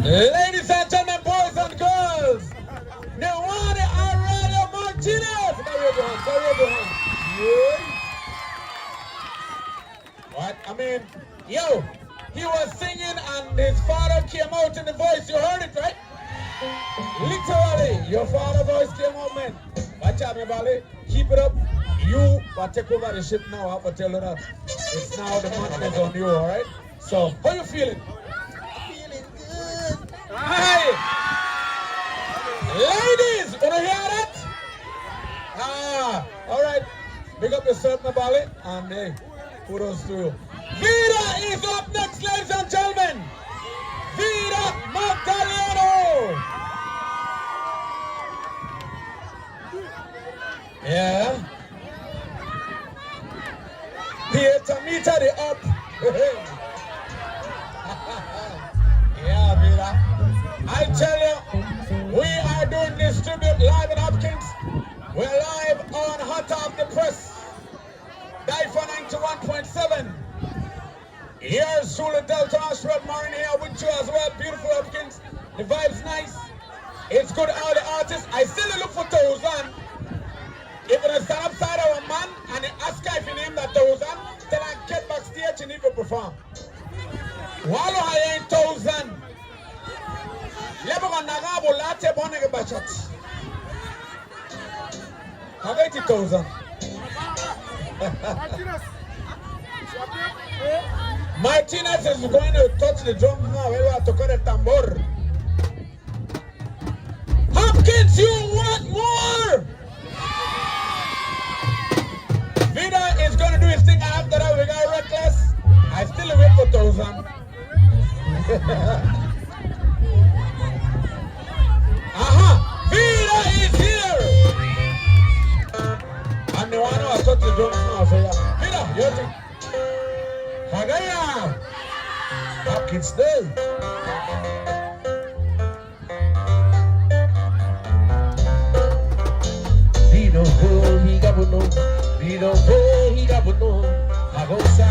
Ladies and gentlemen, boys and girls, Newani Aurelio Martinez. Carry yeah. What? I mean, yo, he was singing and his father came out in the voice. You heard it, right? Literally, your father's voice came out, man. Watch out, everybody. Keep it up. You will take over the ship now. I have to tell you that. It's now the mountain is on you, all right? So, how you feeling? Feeling good. Hey! Ladies, wanna hear that? All right. Big up yourself, Nabali. And hey, kudos to you. Vida is up next, ladies and gentlemen. Vida Magdaleno. Yeah. Theater meter the up. Yeah, Vida. I tell you, we are doing this tribute live in Hopkins. We're live on Hot Off the Press. Dive 91.7. Here's Shula Delta Ashford Marin here with you as well. Beautiful Hopkins. The vibe's nice. It's good all the artists. I still look for Tozan. If you stand upside our man and ask if you name that Tozan, then I get backstage and even perform. Wallo I ain't Tozan. Lebanon Nagabo Latte Bonega Bachat. How about it, Tozan? Martinez is going to touch the drum now. We have to cut the tambor. Hopkins, you want more? Vida is going to do his thing after that. We got Reckless. I still wait for Tozan. Vida is here. And the one who has touched the drums now. So yeah. Vida, your thing. Hagaya! Hopkins Day. Dino ho higabuno, Dino ho higabuno, Agosa.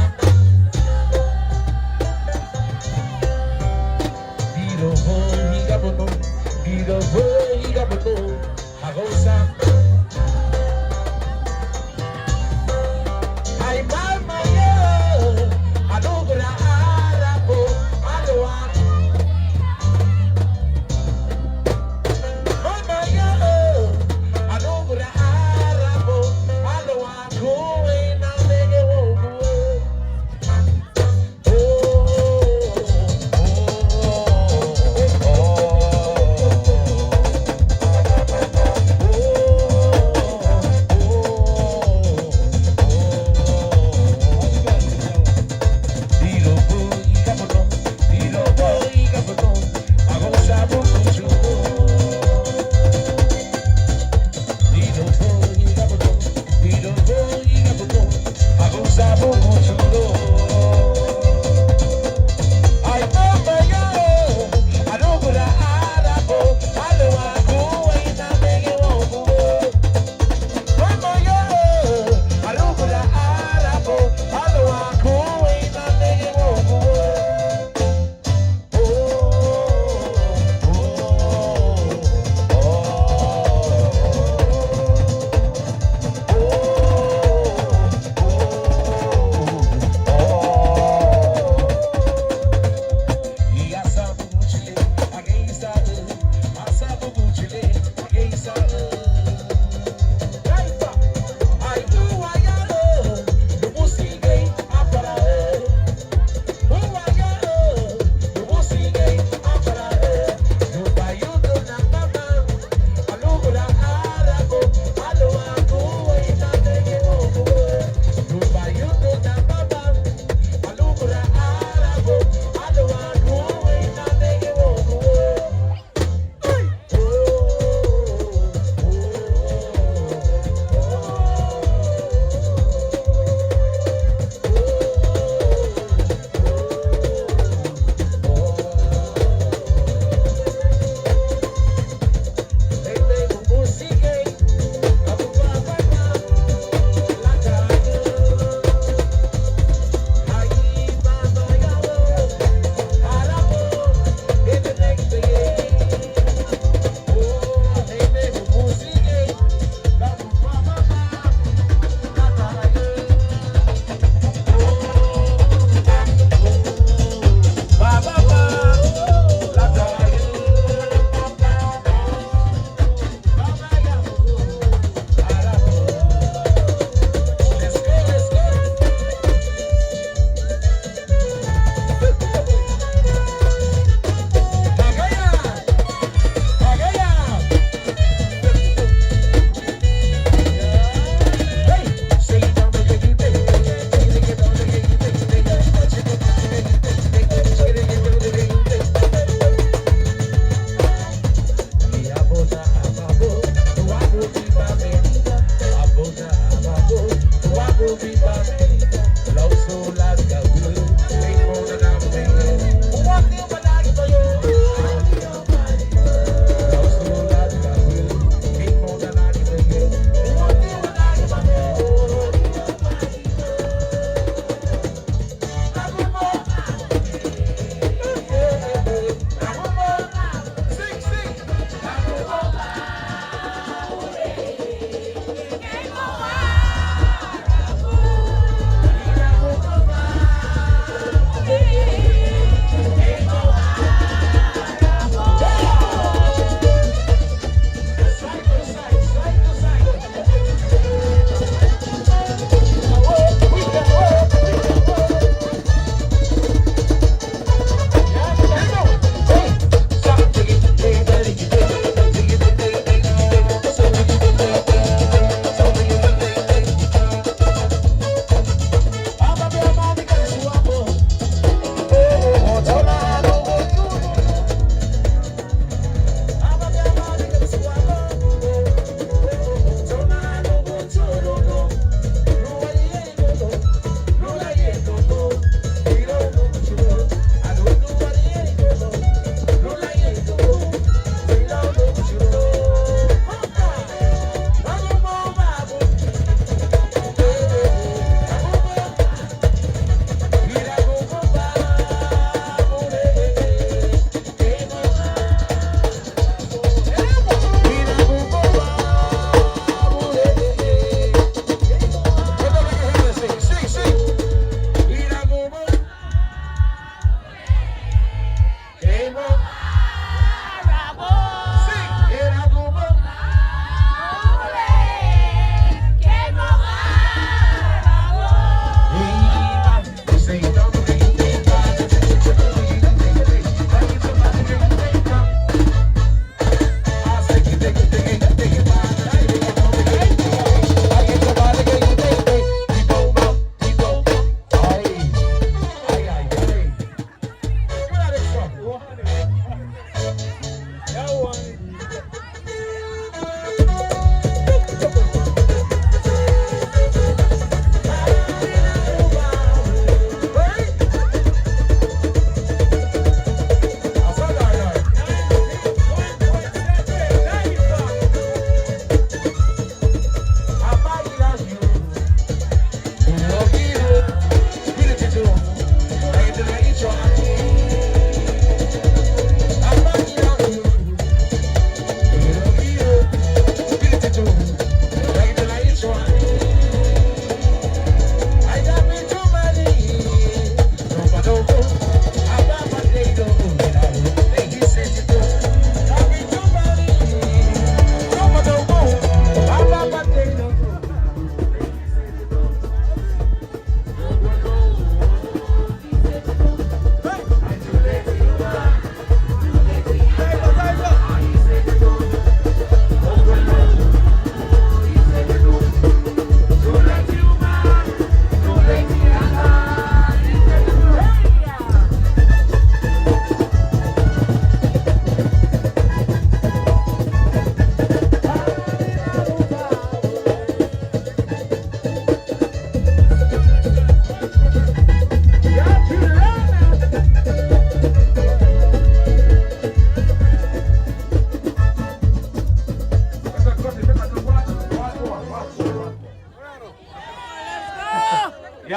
Dino ho higabuno, Dino ho higabuno, Agosa. Go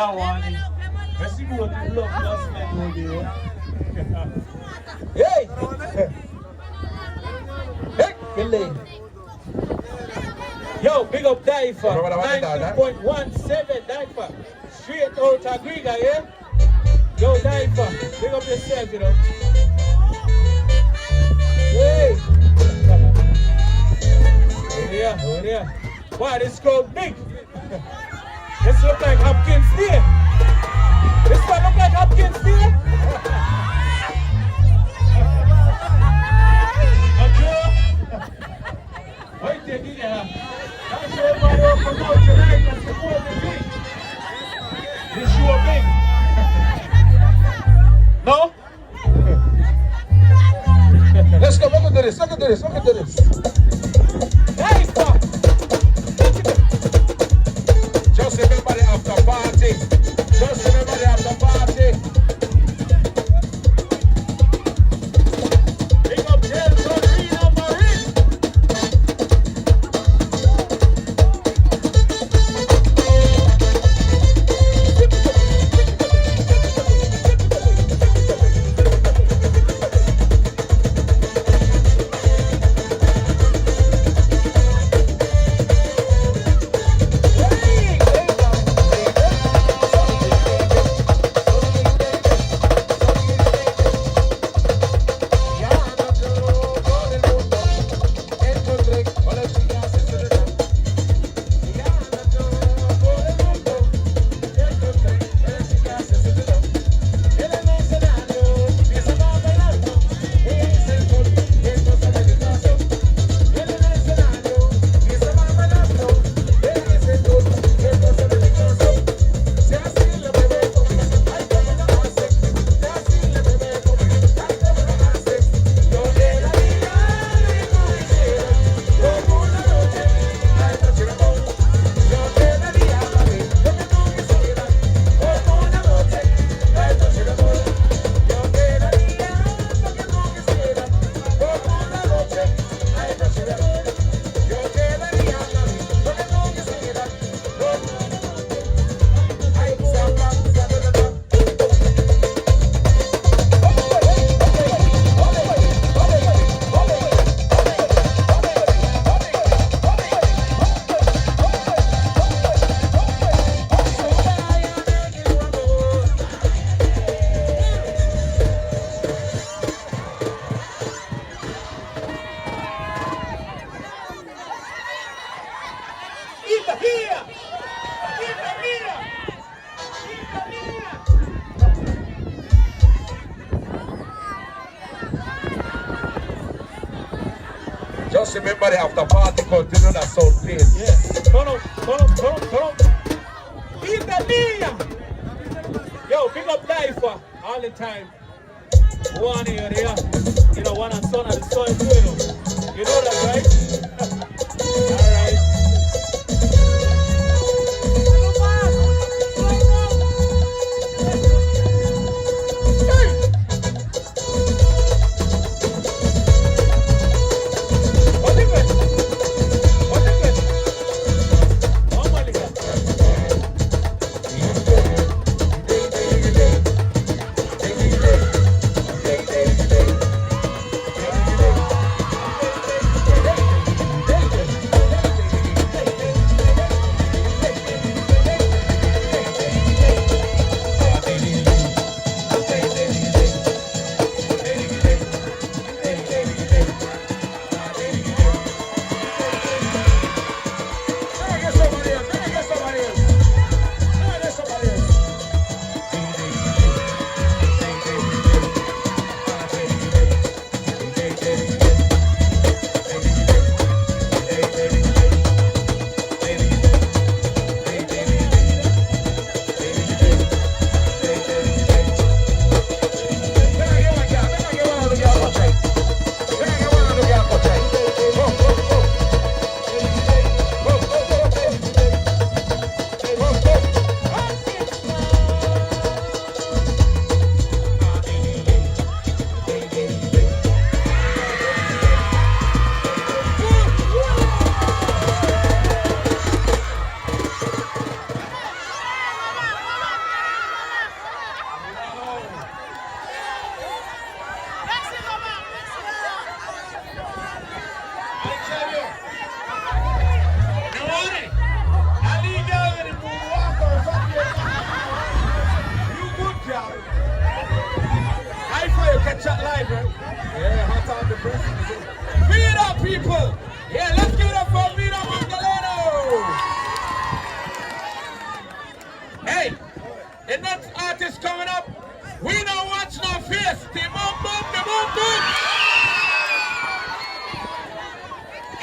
Yeah, one. Merci beaucoup. Love Hey! Hey! Kelly. Yo, big up Daifa. 92.17 Daifa. Straight out of Griga, yeah? Yo, Daifa, big up yourself, you know. Hey! Over there. Wow, this crowd big. This look like Hopkins Day. This one look like Hopkins Day. Okay. Wait till you get here. That's everybody else come out tonight and support the big. This show big. No? Let's go, look at this. Hey, stop! Just remember the after party. Big up Jelson, Rena Marie. Just remember the after party continue that sound please. Yes. Turn up. Italia. Yo, big up Daifa all the time. One here, there. You know, one and son of the soil too, you know. You know that, right? All right. catch that live, right? Yeah, hot off the press. Vida people! Yeah, let's give it up for Vida Magdaleno! Hey, the next artist coming up, we don't watch no face. The boom boom, the boom boom.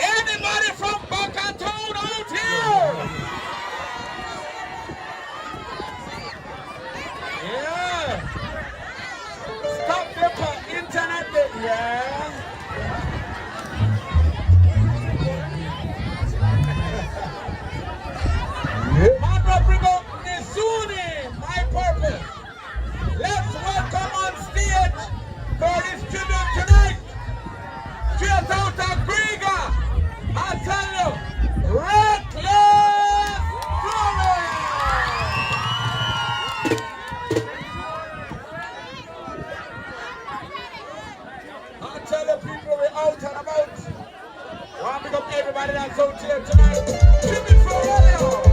Anybody from Bacatown out here? Yeah. Stop the internet, yeah. Man, bring up Nizuni, my purpose. Let's welcome on stage for this tribute tonight. Straight out of Griga, I tell you, Reckless Flores. I tell the people we're out and about. I want to pick up everybody that's out here tonight. Tribute for radio.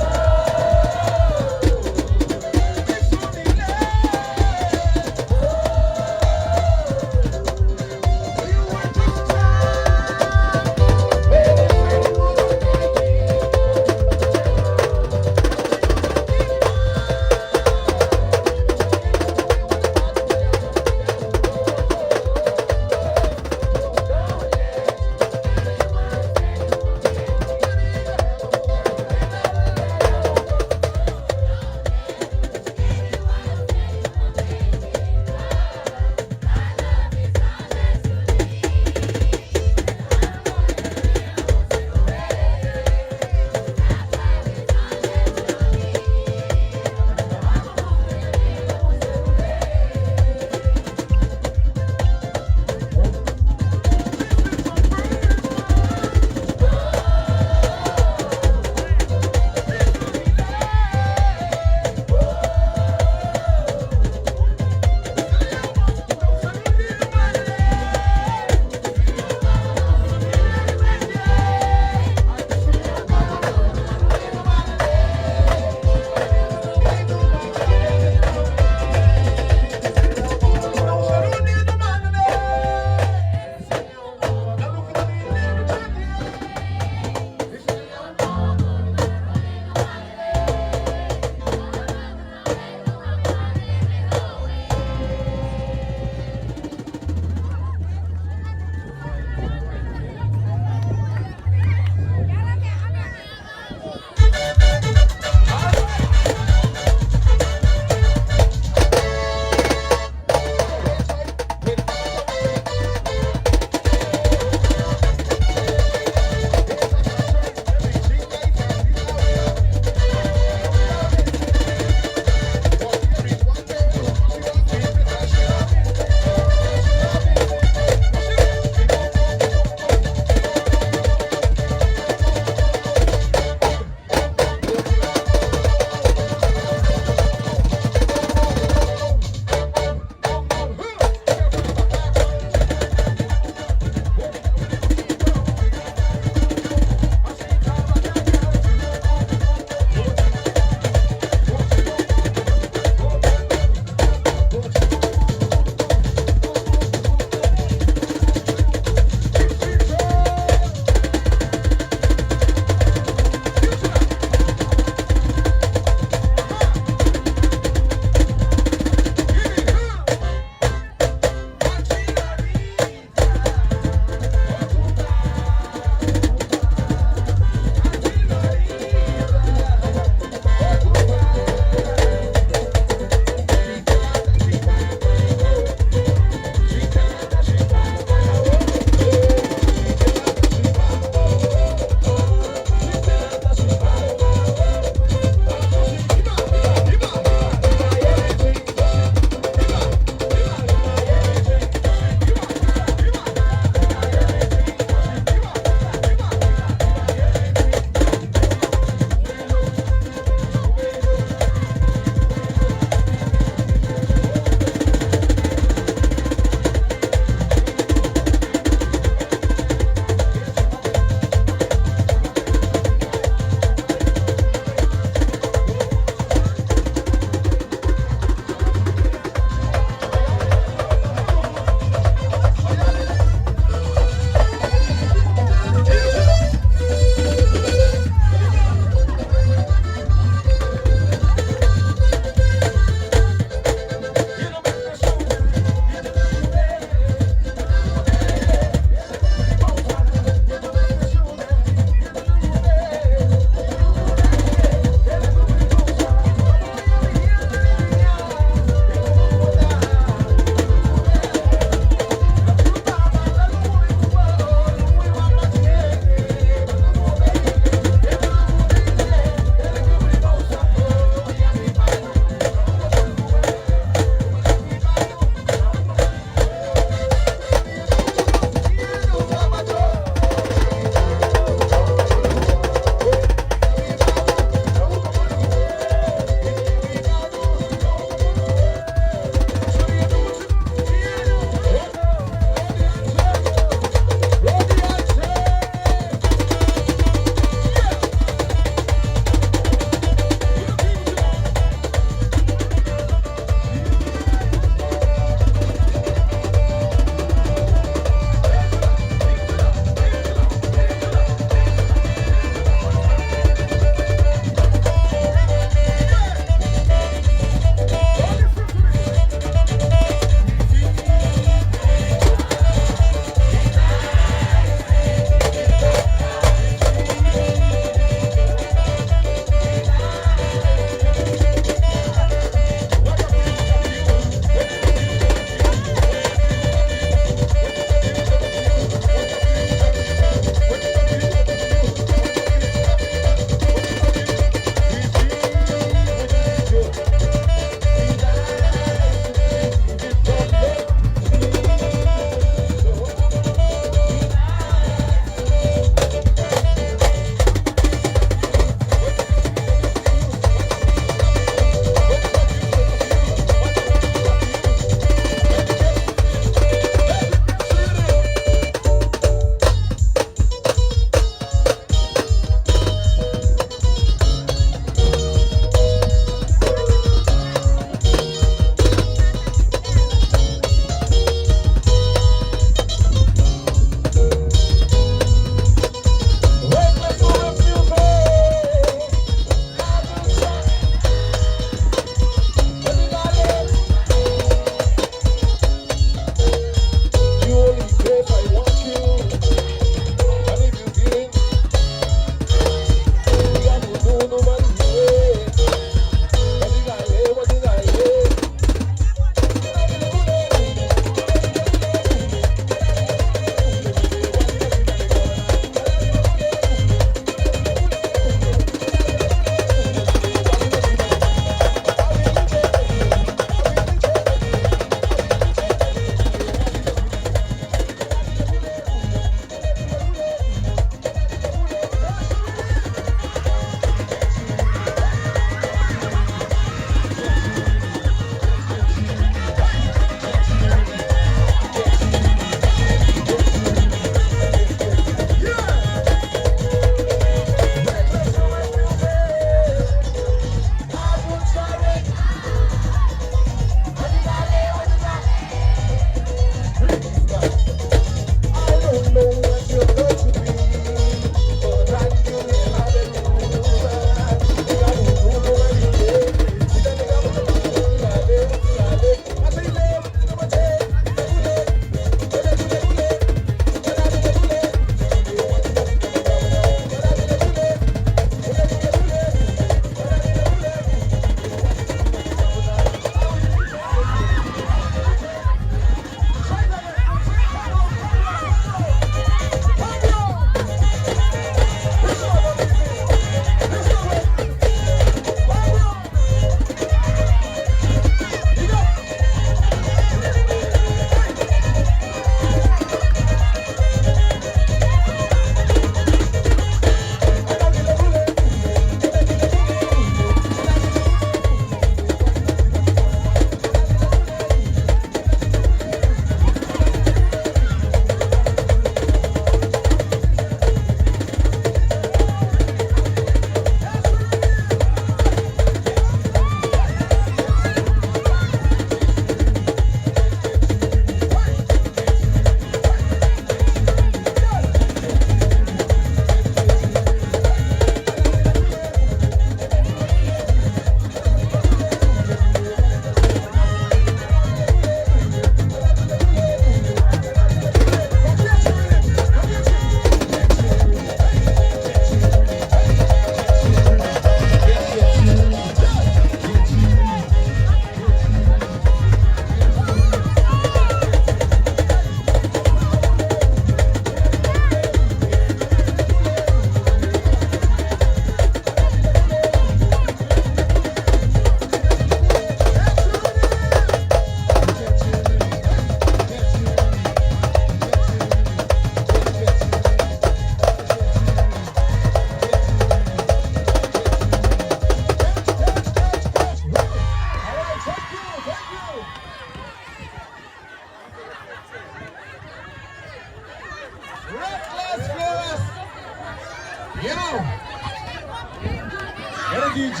DJ.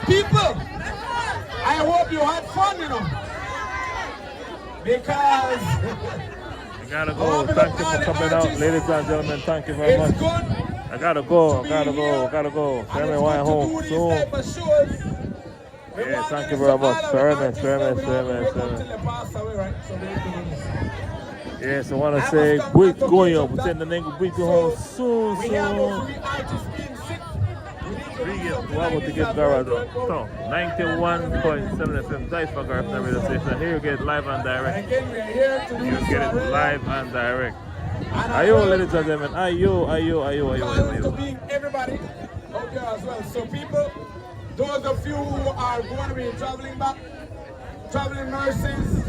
People, I hope you had fun, you know. Because I gotta go. Thank you for coming out, ladies and gentlemen. Thank you very much. it's good. I gotta go. Tell me why I'm home soon. Yeah, thank you very much. Very much. Yes, I want to say, muito going up. Send the name muito home soon. Vamos to get Garage. So, 91.7 FM, Difa Garage radio station. Here you get live and direct. You get it live and direct. Ayo, ladies and gentlemen. Ayo. To being everybody out there as well. So people, those of you who are going to be traveling back, traveling nurses,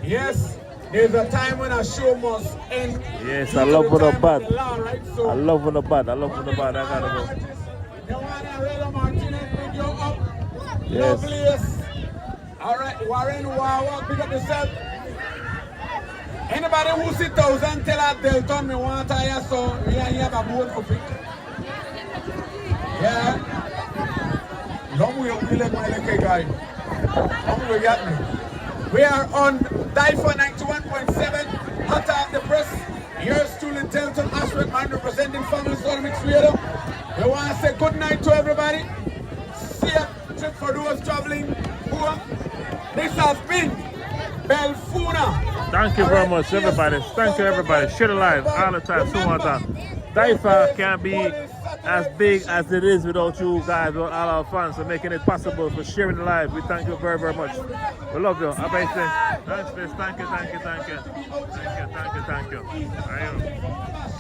yes, there's a time when a show must end. Yes, I love when the bad. Right? So, I love when the bad. I gotta go. Yes. Loveliest. All right, Warren, Wawa, pick up yourself. Anybody who sit down and tell her they'll turn me one tire, so we are here to vote for free. Yeah. Don't we let my little guy. Don't we get me? We are on Difa 91.7, hot off the press. Yours truly, Delton Ashworth, man, representing Family Soul Mix Radio. We want to say good night to everybody. Safe trip for those traveling. This has been Belfuna. Thank you very much, everybody. Thank you, everybody. Share the live all the time, so much time. Difa can't be as big as it is without you guys, without all our fans, for making it possible, for sharing the live. We thank you very, very much. We love you. Thank you. Thank you.